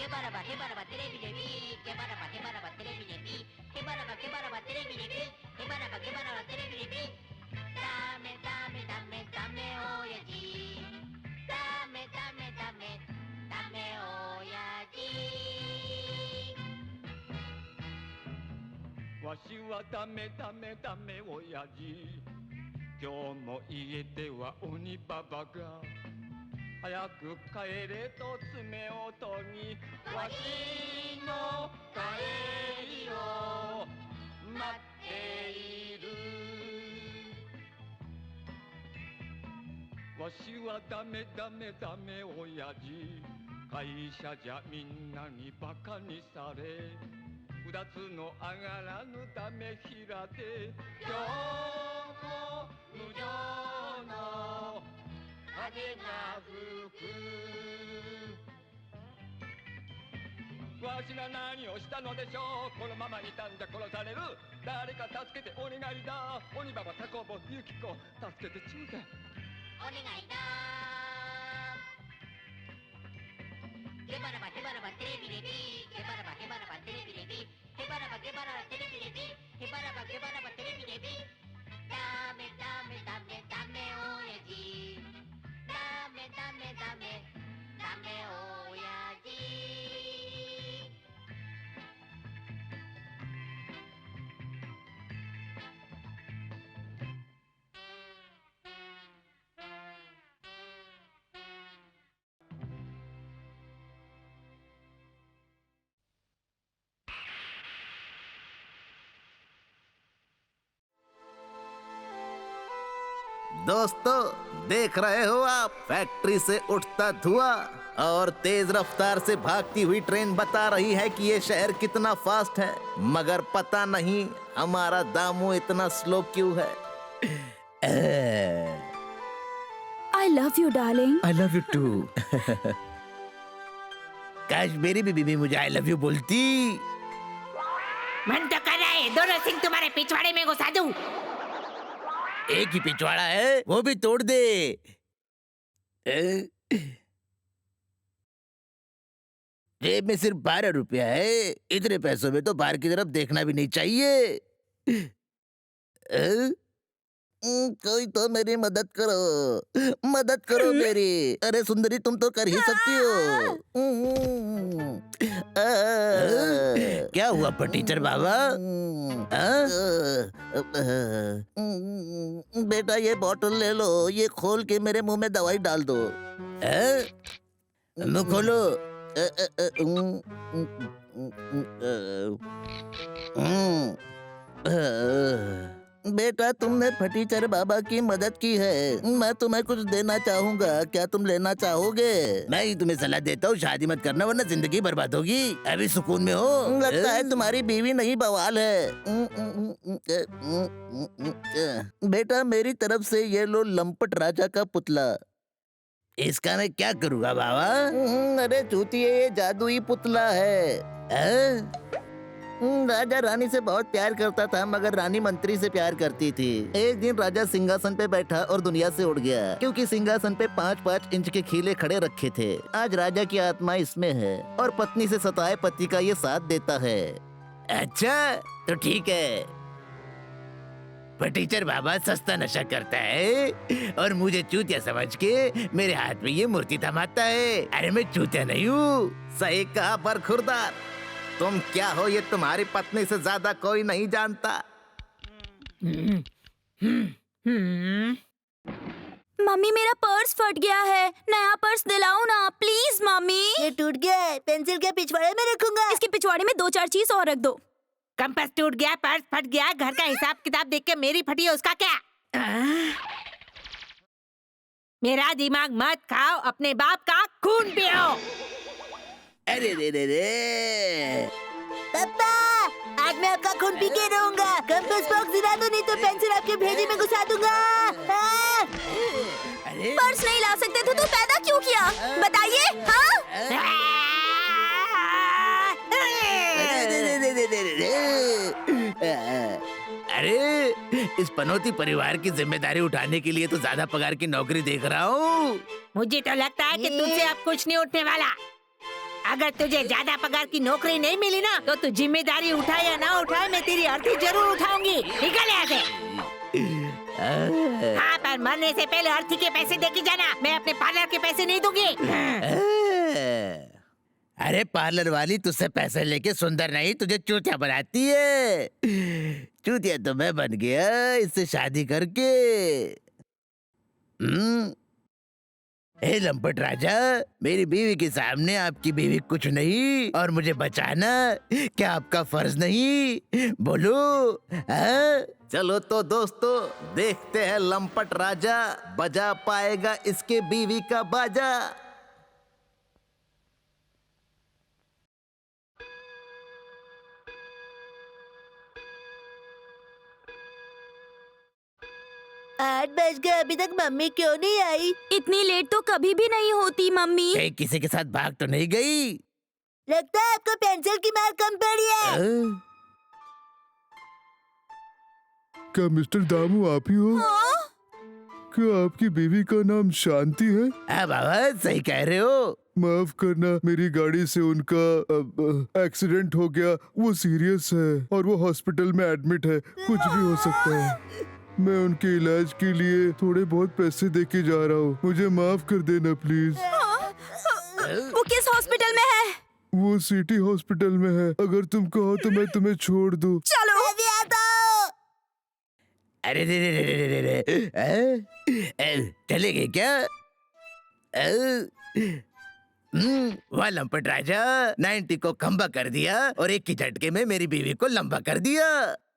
わしはダメダメダメ親父。今日も家では鬼ババが早く帰れと爪を研ぎ、わしの帰りを待っている。わしはダメダメダメ親父。会社じゃみんなにバカにされ、二つの上がらぬダメ平で今日も無情の風が吹く。わしが何をしたのでしょう。このままいたんじゃ殺される。誰か助けてお願いだ。鬼ババタコボユキコ助けてちょうだい。お願いだ。ゲバラバゲバラバテレビレビ、ゲバラバゲバラバテレビレビ、ゲバラバゲバラバテレビレビ、ゲバラバゲバラバテレビレビ。ダメダメダメダメ親父。ダメダメダメダメ親父。दोस्तों, देख रहे हो आप फैक्ट्री से उठता धुआं और तेज रफ्तार से भागती हुई ट्रेन बता रही है कि ये शहर कितना फास्ट है, मगर पता नहीं हमारा दामू इतना स्लो क्यों है। I love you, darling. I love you too. काश मेरी बीबी मुझे I love you बोलती। मन तो कर रहा है दोनों सिंह तुम्हारे पिछवाड़े में घुसा दूं। एक ही पिछवाड़ा है, वो भी तोड़ दे। जेब में सिर्फ 12 रुपया है। इतने पैसों में तो बाहर की तरफ देखना भी नहीं चाहिए। कोई तो मेरी मदद करो मेरी। अरे सुंदरी, तुम तो कर ही सकती हो। क्या हुआ टीचर बाबा? बेटा ये बॉटल ले लो, ये खोल के मेरे मुंह में दवाई डाल दो। मुंह खोलो। बेटा तुमने फटीचर बाबा की मदद की है, मैं तुम्हें कुछ देना चाहूँगा, क्या तुम लेना चाहोगे? मैं ही तुम्हें सलाह देता हूँ, शादी मत करना वरना जिंदगी बर्बाद होगी। अभी सुकून में हो। लगता है तुम्हारी बीवी नहीं बवाल है। बेटा मेरी तरफ से ये लो लंपट राजा का पुतला। इसका मैं क्या करूँगा बाबा? अरे चूतिए, ये जादुई पुतला है। राजा रानी से बहुत प्यार करता था, मगर रानी मंत्री से प्यार करती थी। एक दिन राजा सिंहासन पे बैठा और दुनिया से उड़ गया, क्योंकि सिंहासन पे 5-5 इंच के खीले खड़े रखे थे। आज राजा की आत्मा इसमें है और पत्नी से सताए पति का ये साथ देता है। अच्छा तो ठीक है। फटीचर बाबा सस्ता नशा करता है और मुझे चूतिया समझ के मेरे हाथ में ये मूर्ति थमाता है। अरे मैं चूतिया नहीं हूँ। सही कहा बरखुरदार, तुम क्या हो ये तुम्हारी पत्नी से ज्यादा कोई नहीं जानता। मम्मी मेरा पर्स फट गया है, नया पर्स दिलाओ ना प्लीज मम्मी। ये टूट गया है, पेंसिल के पिछवाड़े में रखूंगा। इसके पिछवाड़े में 2-4 चीज और रख दो। कंपास टूट गया, पर्स फट गया, घर का हिसाब किताब देख के मेरी फटी है, उसका क्या? मेरा दिमाग मत खाओ, अपने बाप का खून पियो। अरे रे रे रे। पापा, आज मैं आपका खून पी के रहूंगा। कंपास बॉक्स दिला दो, नहीं तो पेंसिल आपके भेजे में घुसा दूंगा। पर्स नहीं ला सकते थे तो पैदा क्यों किया बताइए? अरे इस पनौती परिवार की जिम्मेदारी उठाने के लिए तो ज्यादा पगार की नौकरी देख रहा हूँ। मुझे तो लगता है कि तुझसे अब कुछ नहीं उठने वाला। अगर तुझे ज्यादा पगार की नौकरी नहीं मिली ना तो तू जिम्मेदारी उठाए या ना उठाए, मैं तेरी अर्थी जरूर उठाऊंगी। निकल यहाँ से। हाँ, पर मरने से पहले अर्थी के पैसे दे के जाना, मैं अपने पार्लर के पैसे नहीं दूंगी। अरे पार्लर वाली तुझसे पैसे लेके सुंदर नहीं, तुझे चूतिया बनाती है। चूतिया तो मैं बन गया इससे शादी करके। हे लंपट राजा, मेरी बीवी के सामने आपकी बीवी कुछ नहीं और मुझे बचाना क्या आपका फर्ज नहीं? बोलो। हाँ? चलो तो दोस्तों, देखते हैं लंपट राजा बजा पाएगा इसके बीवी का बाजा। आठ बज गए, अभी तक मम्मी क्यों नहीं आई? इतनी लेट तो कभी भी नहीं होती मम्मी। कहीं किसी के साथ भाग तो नहीं गई? लगता है आपको पेंसिल की मार कम पड़ी है। क्या मिस्टर दामू आप ही हो? क्या आपकी बीवी का नाम शांति है? हाँ बाबा, सही कह रहे हो। माफ करना, मेरी गाड़ी से उनका एक्सीडेंट हो गया। वो सीरियस है और वो हॉस्पिटल में एडमिट है। कुछ भी हो सकता है। मैं उनके इलाज के लिए थोड़े बहुत पैसे दे के जा रहा हूँ। मुझे माफ कर देना प्लीज। वो किस हॉस्पिटल में है? वो सिटी हॉस्पिटल में है। अगर तुम कहो तो मैं तुम्हें छोड़ दूँ। चलो। अभी आता हूँ। अरे रे, चले गए क्या? वह लंपट राजा 90 को खंबा कर दिया और एक ही झटके में मेरी बीवी को लंबा कर दिया,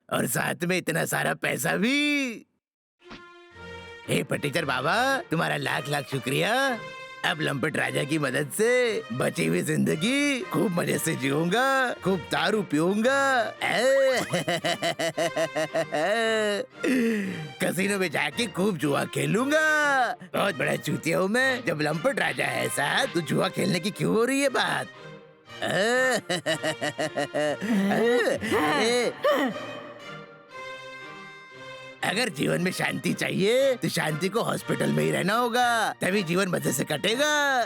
और साथ में इतना सारा पैसा भी। हे पटीचर बाबा, तुम्हारा लाख लाख शुक्रिया। अब लंपट राजा की मदद से बची हुई जिंदगी खूब मजे से जीऊंगा, खूब दारू पीऊंगा, कसीनो में जाके खूब जुआ खेलूंगा। बहुत बड़ा चूतिया हूँ मैं। जब लंपट राजा है ऐसा तो जुआ खेलने की क्यों हो रही है बात? अगर जीवन में शांति चाहिए तो शांति को हॉस्पिटल में ही रहना होगा, तभी जीवन मजे से कटेगा।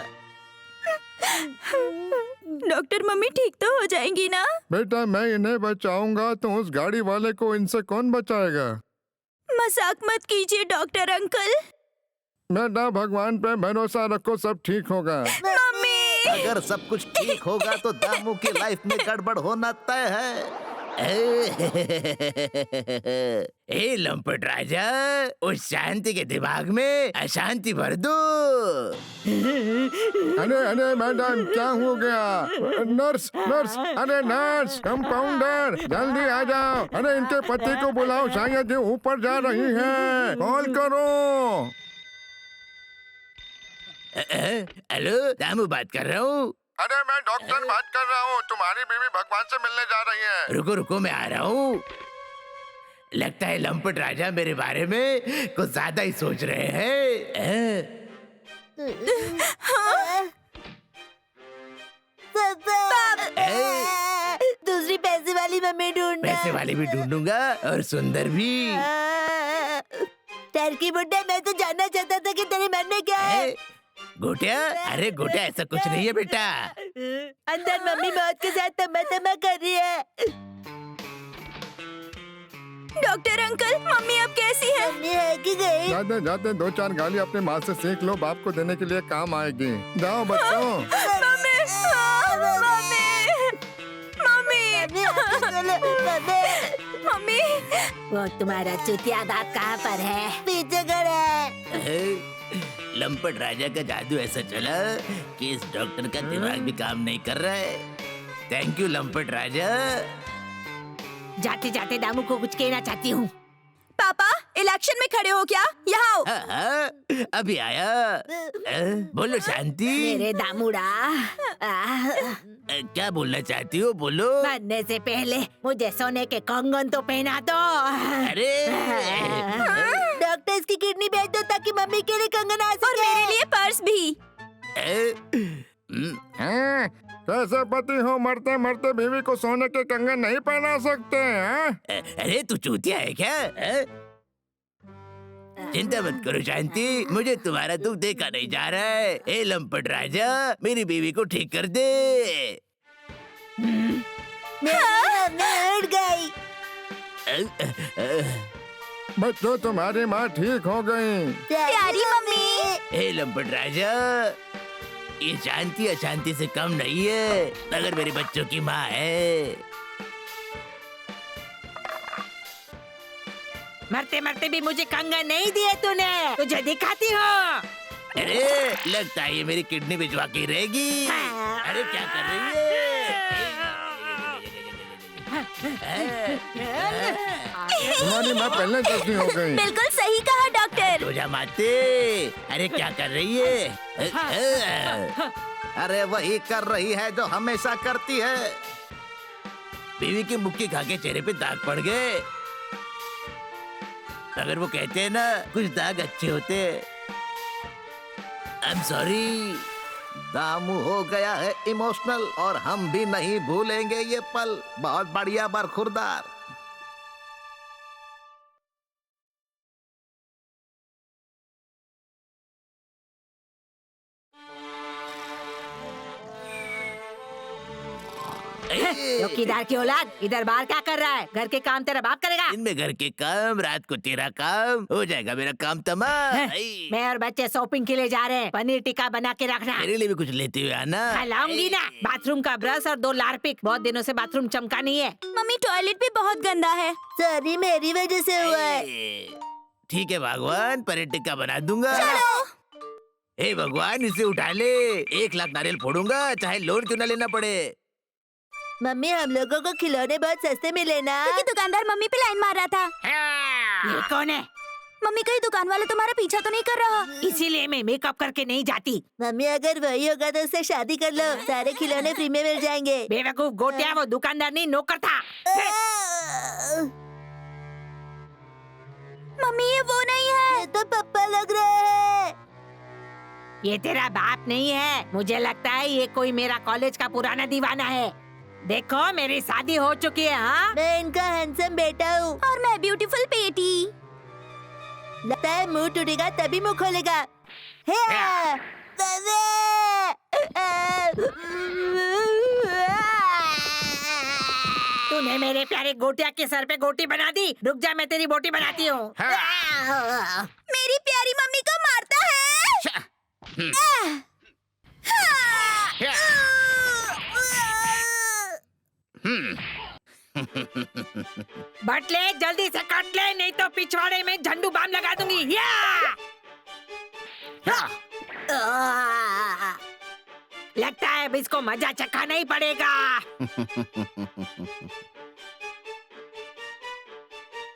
डॉक्टर, मम्मी ठीक तो हो जाएंगी ना? बेटा, मैं इन्हें बचाऊंगा तो उस गाड़ी वाले को इनसे कौन बचाएगा? मजाक मत कीजिए डॉक्टर अंकल। बेटा, भगवान पे भरोसा रखो, सब ठीक होगा। मम्मी। अगर सब कुछ ठीक होगा तो दामू की लाइफ में गड़बड़ होना तय है। ए लंपट राजा, उस शांति के दिमाग में अशांति भर दो। अरे अरे मैडम, क्या हो गया? नर्स नर्स, अरे नर्स, कंपाउंडर, जल्दी आ जाओ। अरे इनके पति को बुलाओ, शायद ये ऊपर जा रही है। कॉल करो। हेलो, दामू बात कर रहा हूँ। अरे मैं डॉक्टर बात कर रहा हूँ। तुम्हारी बीवी भगवान से मिलने जा रही है। रुको रुको, मैं आ रहा हूँ। लगता है लंपट राजा मेरे बारे में कुछ ज्यादा ही सोच रहे हैं। दूसरी पैसे वाली मम्मी ढूंढना। पैसे वाली भी ढूंढूंगा और सुंदर भी। टर्की बुड्ढा, मैं तो जानना चाहता था कि तेरे मन में क्या है। गोटिया, अरे गोटिया, ऐसा कुछ नहीं है बेटा। अंदर मम्मी मौत के साथ तमा कर रही है। डॉक्टर अंकल, मम्मी अब कैसी है? मम्मी है कि गई? जाते जाते 2-4 गाली अपने माँ से सीख लो, बाप को देने के लिए काम आएगी। जाओ बच्चों। Mummy, mummy, mummy, mummy. वो तुम्हारा चुतिया दांत कहाँ पर है? पीछे खड़ा है। लंपट राजा का जादू ऐसा चला कि इस डॉक्टर का दिमाग भी काम नहीं कर रहा है। थैंक यू लंपट राजा। जाते जाते दामू को कुछ कहना चाहती हूँ। पापा, इलेक्शन में खड़े हो क्या? यहाँ आओ। हाँ, अभी आया। बोलो शांति। मेरे दामूड़ा, क्या बोलना चाहती हो? बोलो। मरने से पहले मुझे सोने के कंगन तो पहना दो। अरे डॉक्टर, इसकी किडनी भेज दो ताकि मम्मी के लिए कंगन आ सके। और मेरे लिए पर्स भी। कैसे पति हो, मरते मरते बीवी को सोने के कंगन नहीं पहना सकते हैं? अरे तू चूतिया है क्या? चिंता मत करो शांति, मुझे तुम्हारा दुख देखा नहीं जा रहा है। ए लंपट राजा, मेरी बीवी को ठीक कर दे। मैं उड़ गई। बच्चों, तुम्हारी माँ ठीक हो गई। प्यारी मम्मी। ए लंपट राजा, ये शांति अशांति से कम नहीं है, अगर मेरे बच्चों की माँ है। मरते मरते भी मुझे कंगा नहीं दिए तूने, तुझे दिखाती हूँ। अरे लगता है ये मेरी किडनी भिजवा के रहेगी। अरे क्या कर रही है? तुम्हारी माँ पहले जैसी हो गई। बिल्कुल सही कहा डॉक्टर। रोजा माते, अरे क्या कर रही है? अरे वही कर रही है जो हमेशा करती है। बीवी की मुक्की खा के चेहरे पे दाग पड़ गए। अगर वो कहते हैं ना, कुछ दाग अच्छे होते। I am sorry. दामू हो गया है इमोशनल, और हम भी नहीं भूलेंगे ये पल। बहुत बढ़िया बरखुरदार। चौकीदार की औलाद, इधर बाहर क्या कर रहा है? घर के काम तेरा बाप करेगा। दिन में घर के काम, रात को तेरा काम, हो जाएगा मेरा काम तमाम। मैं और बच्चे शॉपिंग के लिए जा रहे हैं, पनीर टिक्का बना के रखना। मेरे लिए भी कुछ लेते हुए आना। लाऊंगी ना। बाथरूम का ब्रश और 2 लारपिक, बहुत दिनों से बाथरूम चमका नहीं है। मम्मी टॉयलेट भी बहुत गंदा है। सॉरी, मेरी वजह से हुआ है। ठीक है भगवान, पनीर टिक्का बना दूंगा। हे भगवान, इसे उठा ले। 1 लाख नारियल फोड़ूंगा, चाहे लोन क्यों न लेना पड़े। मम्मी, हम लोगों को खिलौने बहुत सस्ते मिले ना। क्योंकि दुकानदार मम्मी पे लाइन मार रहा था। ये कौन है? मम्मी, कहीं दुकान वाला तुम्हारा पीछा तो नहीं कर रहा? इसीलिए मैं मेकअप करके नहीं जाती। मम्मी, अगर वही होगा तो उससे शादी कर लो, सारे खिलौने फ्री में मिल जाएंगे। बेवकूफ गोटिया, वो दुकानदार नहीं नौकर था। मम्मी, ये वो नहीं है। ये तो पप्पा लग रहे हैं। ये तेरा बाप नहीं है, मुझे लगता है ये कोई मेरा कॉलेज का पुराना दीवाना है। देखो, मेरी शादी हो चुकी है। हाँ, मैं इनका हैंडसम बेटा हूँ। और मैं ब्यूटीफुल बेटी। लगता है मुंह टूटेगा तभी मुंह खोलेगा। तूने मेरे प्यारे गोटिया के सर पे गोटी बना दी। रुक जा, मैं तेरी बोटी बनाती हूँ। मेरी प्यारी मम्मी को मारता है। बटले, जल्दी से काट ले, नहीं तो पिछवाड़े में झंडू बाम लगा दूंगी। लगता है अब इसको मजा चखाना ही पड़ेगा।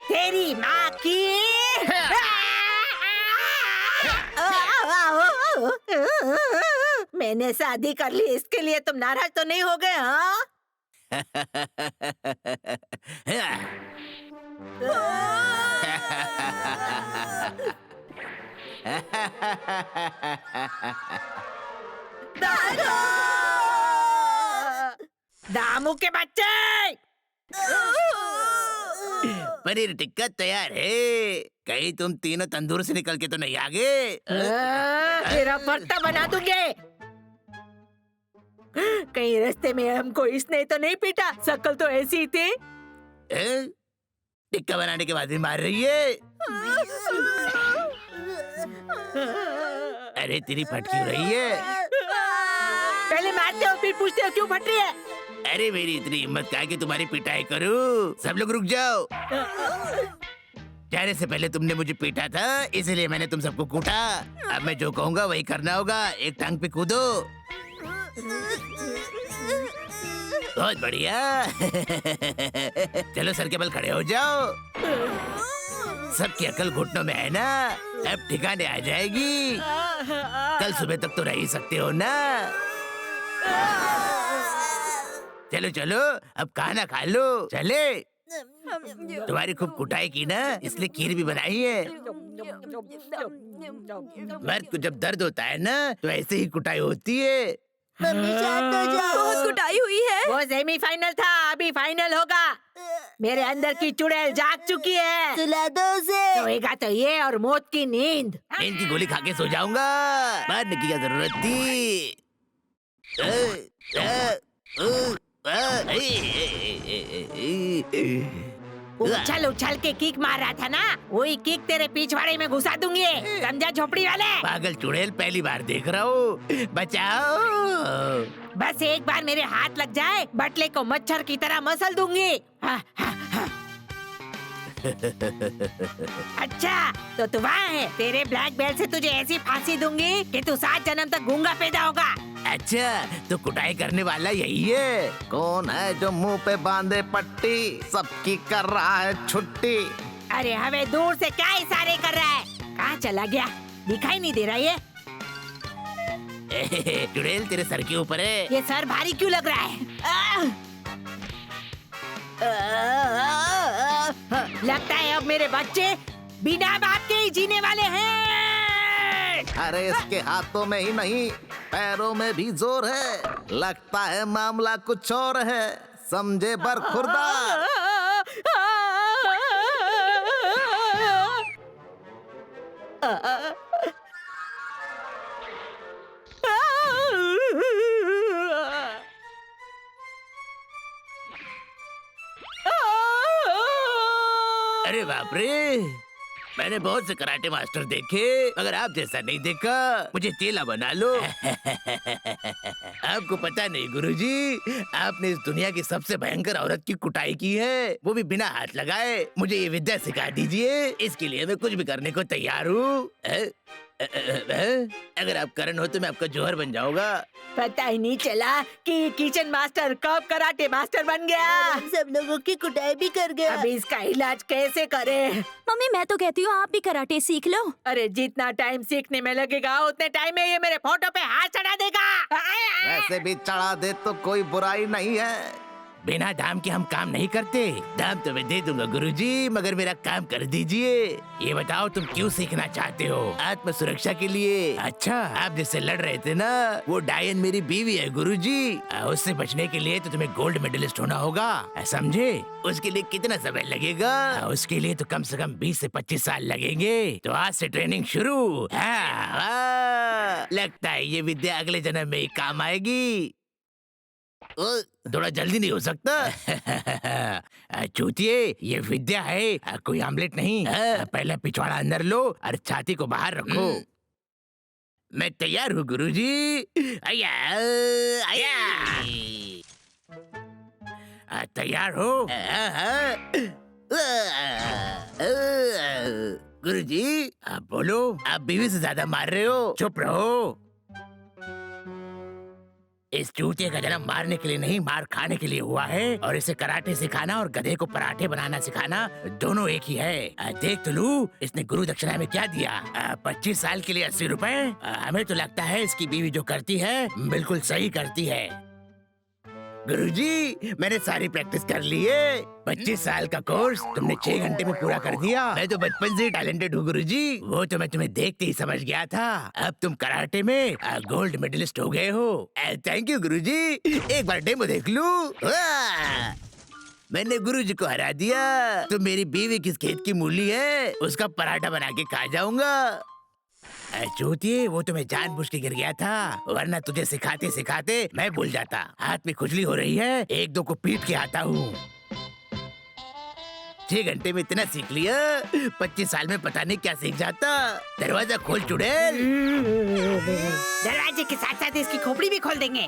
तेरी माँ की। मैंने शादी कर ली, इसके लिए तुम नाराज तो नहीं हो गए? हाँ, दामू के बच्चे। पनीर टिक्का तैयार है। कहीं तुम तीनों तंदूर से निकल के तो नहीं आ गए? तेरा भट्टा बना दूंगे। कहीं रास्ते में हमको इसने तो नहीं पीटा? शक्ल तो ऐसी ही थी। टिक्का बनाने के बाद भी मार रही है। अरे तेरी फट क्यों रही है? पहले मारते हो फिर पूछते हो क्यों फट रही है? अरे मेरी इतनी हिम्मत क्या कि तुम्हारी पिटाई करूं? सब लोग रुक जाओ। जाने से पहले तुमने मुझे पीटा था, इसलिए मैंने तुम सबको कूटा। अब मैं जो कहूँगा वही करना होगा। एक टांग पे कूदो। बहुत बढ़िया। चलो सर के बल खड़े हो जाओ। सबकी अकल घुटनों में है ना? अब ठिकाने आ जाएगी। कल सुबह तक तो रह ही सकते हो ना? चलो चलो, अब खाना खा लो। चले। तुम्हारी खूब कुटाई की ना, इसलिए खीर भी बनाई है। मर्द को जब दर्द होता है ना, तो ऐसे ही कुटाई होती है। मम्मी, शांत हो जाओ। बहुत कुटाई हुई है। वो सेमीफाइनल था, अभी फाइनल होगा। मेरे अंदर की चुड़ैल जाग चुकी है। सुला दो उसे। सोएगा तो ये और मौत की नींद। नींद की गोली खा के सो जाऊंगा, मारने की क्या जरूरत थी। उछल उछल के किक मार रहा था ना, वही किक तेरे पिछवाड़े में घुसा दूंगी, समझा झोपड़ी वाले। पागल चुड़ैल, पहली बार देख रहा हूँ, बचाओ। बस एक बार मेरे हाथ लग जाए, बटले को मच्छर की तरह मसल दूंगी। अच्छा तो तू वहाँ है, तेरे ब्लैक बेल्ट से तुझे ऐसी फांसी दूंगी कि तू 7 जन्म तक गूंगा पैदा होगा। अच्छा तो कुटाई करने वाला यही है? कौन है जो मुंह पे बांधे पट्टी, सबकी कर रहा है छुट्टी? अरे हमें दूर से क्या इशारे कर रहा है? कहाँ चला गया, दिखाई नहीं दे रहा ये। चुड़ैल तेरे सर के ऊपर है। ये सर भारी क्यों लग रहा है? लगता है अब मेरे बच्चे बिना बाप के ही जीने वाले हैं। अरे इसके हाथों में ही नहीं, पैरों में भी जोर है। लगता है मामला कुछ और है, समझे बरखुरदार। अरे बाप रे, मैंने बहुत से कराटे मास्टर देखे, मगर आप जैसा नहीं देखा। मुझे चेला बना लो। आपको पता नहीं गुरुजी, आपने इस दुनिया की सबसे भयंकर औरत की कुटाई की है, वो भी बिना हाथ लगाए। मुझे ये विद्या सिखा दीजिए, इसके लिए मैं कुछ भी करने को तैयार हूँ। अगर आप करण हो तो मैं आपका जौहर बन जाऊंगा। पता ही नहीं चला कि किचन मास्टर कब कराटे मास्टर बन गया। सब लोगों की कुटाई भी कर गया। अभी इसका इलाज कैसे करें? मम्मी मैं तो कहती हूँ आप भी कराटे सीख लो। अरे जितना टाइम सीखने में लगेगा उतने टाइम में ये मेरे फोटो पे हाथ चढ़ा देगा। वैसे भी चढ़ा दे तो कोई बुराई नहीं है। बिना दाम के हम काम नहीं करते। दाम तो मैं दे दूंगा गुरुजी, मगर मेरा काम कर दीजिए। ये बताओ तुम क्यों सीखना चाहते हो? आत्म सुरक्षा के लिए। अच्छा, आप जिससे लड़ रहे थे ना, वो डायन मेरी बीवी है गुरुजी। उससे बचने के लिए तो तुम्हें गोल्ड मेडलिस्ट होना होगा, समझे? उसके लिए कितना समय लगेगा? उसके लिए तो कम से कम 20 से 25 साल लगेंगे। तो आज से ट्रेनिंग शुरू। लगता है ये विद्या अगले जन्म में ही काम आएगी। थोड़ा जल्दी नहीं हो सकता? चूतिए, ये विद्या है, कोई आमलेट नहीं। पहले पिछवाड़ा अंदर लो और छाती को बाहर रखो। मैं तैयार हूँ गुरुजी। तैयार हो? गुरुजी आप बोलो, आप बीवी से ज्यादा मार रहे हो। चुप रहो। इस चूतिए का जन्म मारने के लिए नहीं, मार खाने के लिए हुआ है। और इसे कराटे सिखाना और गधे को पराठे बनाना सिखाना दोनों एक ही है। देख तो लू, इसने गुरु दक्षिणा में क्या दिया? 25 साल के लिए 80 रुपए। हमें तो लगता है इसकी बीवी जो करती है बिल्कुल सही करती है। गुरुजी मैंने सारी प्रैक्टिस कर ली है। 25 साल का कोर्स तुमने 6 घंटे में पूरा कर दिया। मैं तो बचपन से टैलेंटेड हूँ गुरुजी, वो तो मैं तुम्हें देखते ही समझ गया था। अब तुम कराटे में गोल्ड मेडलिस्ट हो गए हो। थैंक यू गुरुजी, एक बार डेमो देख लूं। मैंने गुरुजी को हरा दिया। तो मेरी बीवी किस खेत की मूली है, उसका पराठा बना के खा जाऊंगा। चूतिए, वो तो मैं जानबूझ के गिर गया था, वरना तुझे सिखाते सिखाते मैं भूल जाता। हाथ में खुजली हो रही है, 1-2 को पीट के आता हूँ। 6 घंटे में इतना सीख लिया, 25 साल में पता नहीं क्या सीख जाता। दरवाजा खोल चुड़ैल। दरवाजे के साथ साथ इसकी खोपड़ी भी खोल देंगे।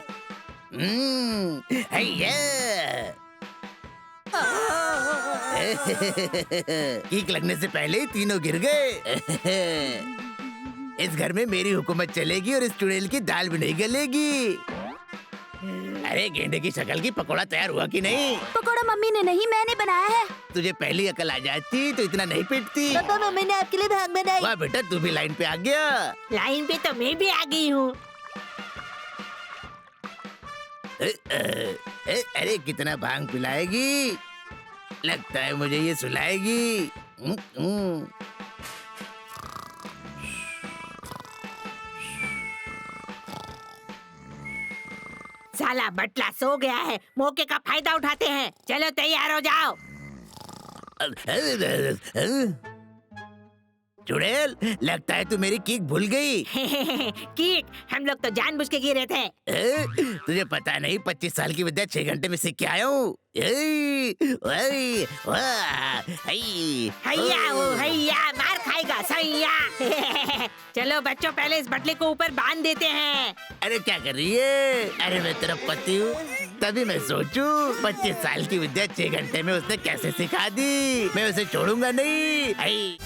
किक लगने से पहले ही तीनों गिर गए। इस घर में मेरी हुकूमत चलेगी और इस चुड़ैल की दाल भी नहीं गलेगी। अरे गेंडे की शक्ल की पकोड़ा तैयार हुआ कि नहीं? पकोड़ा मम्मी ने नहीं, मैंने बनाया है। तुझे पहली अकल आ जाती तो इतना नहीं पीटती। पापा मम्मी ने आपके लिए भांग बनाई। वाह बेटा, तू भी लाइन पे आ गया। लाइन पे तो मैं भी आ गई हूँ। अरे कितना भांग पिलाएगी? लगता है मुझे ये सुलाएगी। साला बटला सो गया है, मौके का फायदा उठाते हैं। चलो तैयार हो जाओ। चुड़ैल, लगता है तू मेरी किक भूल गई। किक, हम लोग तो जानबूझ के गिरे थे। तुझे पता नहीं 25 साल की विद्या 6 घंटे में सीख के आया हूँ। हैया मार खाएगा सैया। चलो बच्चों, पहले इस बटले को ऊपर बांध देते हैं। अरे क्या कर रही है? अरे मैं तेरा पति हूँ, तभी मैं सोचूं 25 साल की विद्या 6 घंटे में उसने कैसे सिखा दी। मैं उसे छोड़ूंगा नहीं।